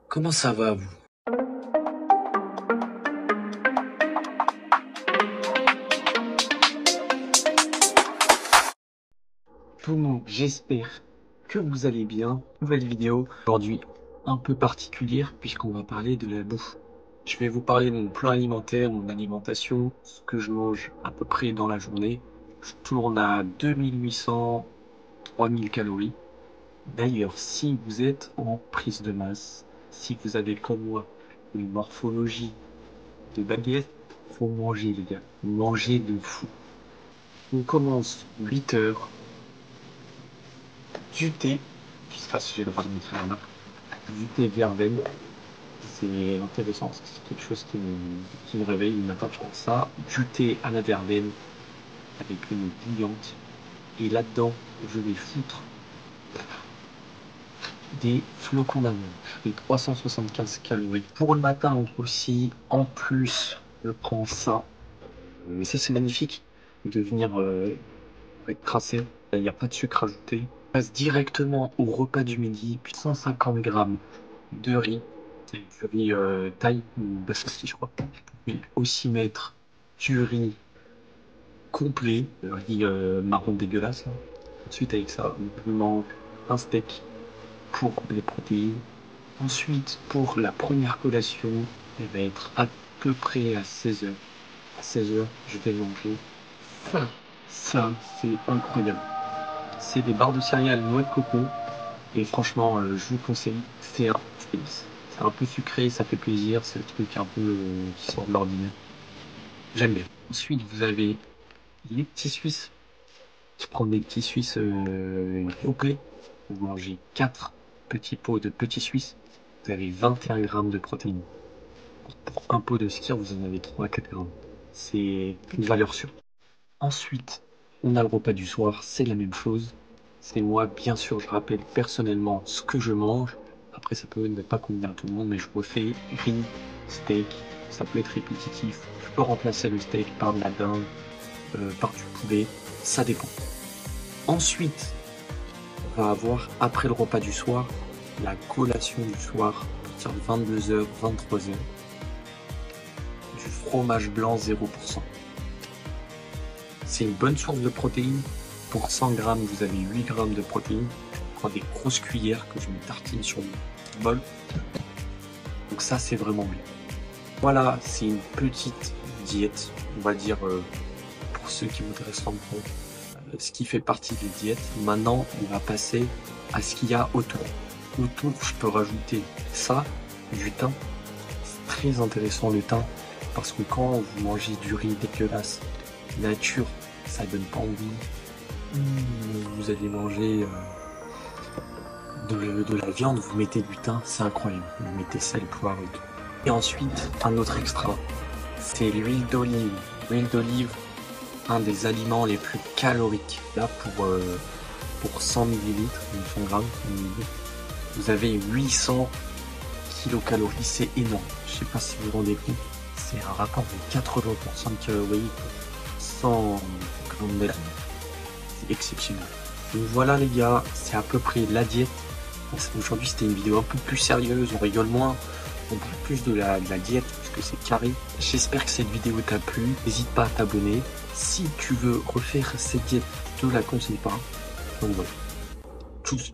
Comment ça va, vous? Tout le monde, j'espère que vous allez bien. Nouvelle vidéo aujourd'hui un peu particulière puisqu'on va parler de la bouffe. Je vais vous parler de mon plan alimentaire, mon alimentation, ce que je mange à peu près dans la journée. Je tourne à 2800, 3000 calories. D'ailleurs, si vous êtes en prise de masse, si vous avez comme moi une morphologie de baguette, faut manger les gars, manger de fou. On commence 8 heures, du thé, je sais pas si j'ai le droit de mettre la marque, du thé verveine, c'est intéressant, c'est quelque chose qui me réveille le matin, je pense ça, du thé à la verveine avec une eau bouillante, et là-dedans, je vais foutre des flocons d'amande. Je fais 375 calories. Pour le matin aussi, en plus, je prends ça. Mais ça, c'est magnifique de venir être tracé. Il n'y a pas de sucre ajouté. On passe directement au repas du midi, puis 150 grammes de riz. C'est du riz thaï ou basmati, je crois. Puis aussi mettre du riz complet, le riz marron dégueulasse. Là. Ensuite, avec ça, je mange un steak pour les protéines. Ensuite, pour la première collation, elle va être à peu près à 16 heures. À 16 heures, je vais manger ça. Ça, c'est incroyable. C'est des barres de céréales noix de coco. Et franchement, je vous conseille. C'est un peu sucré, ça fait plaisir. C'est le truc un peu qui sort de l'ordinaire. J'aime bien. Ensuite, vous avez les petits Suisses. Je prends des petits Suisses complets. Vous mangez 4 petits pots de petits Suisses. Vous avez 21 grammes de protéines. Pour un pot de skier, vous en avez 3 à 4 grammes. C'est une valeur sûre. Ensuite, on a le repas du soir, c'est la même chose. C'est moi, bien sûr, je rappelle personnellement ce que je mange. Après, ça peut ne pas convenir à tout le monde, mais je refais riz, steak. Ça peut être répétitif. Je peux remplacer le steak par de la dinde, par du poulet. Ça dépend. Ensuite, on va avoir, après le repas du soir, la collation du soir, à partir de 22h, 23h. Du fromage blanc 0%. C'est une bonne source de protéines. Pour 100 grammes, vous avez 8 grammes de protéines. Je prends des grosses cuillères que je me tartine sur mon bol. Donc ça, c'est vraiment bien. Voilà, c'est une petite diète, on va dire, pour ceux qui voudraient se rendre compte, ce qui fait partie des diètes. Maintenant, on va passer à ce qu'il y a autour. Autour, je peux rajouter ça, du thym. C'est très intéressant le thym, parce que quand vous mangez du riz dégueulasse, nature, ça donne pas envie. Vous allez manger de la viande, vous mettez du thym, c'est incroyable. Vous mettez sel, poivre et tout. Et ensuite, un autre extra, c'est l'huile d'olive. L'huile d'olive, un des aliments les plus caloriques. Là, pour 100 ml, 100 grammes, vous avez 800 kilocalories, c'est énorme. Je sais pas si vous vous rendez compte, c'est un rapport de 80% de calories pour 100 grammes de viande. C'est exceptionnel. Donc voilà les gars, c'est à peu près la diète. Aujourd'hui c'était une vidéo un peu plus sérieuse, on rigole moins, on parle plus de la diète parce que c'est carré. J'espère que cette vidéo t'a plu, n'hésite pas à t'abonner. Si tu veux refaire cette diète, je te la conseille pas. Donc voilà. Tchuss.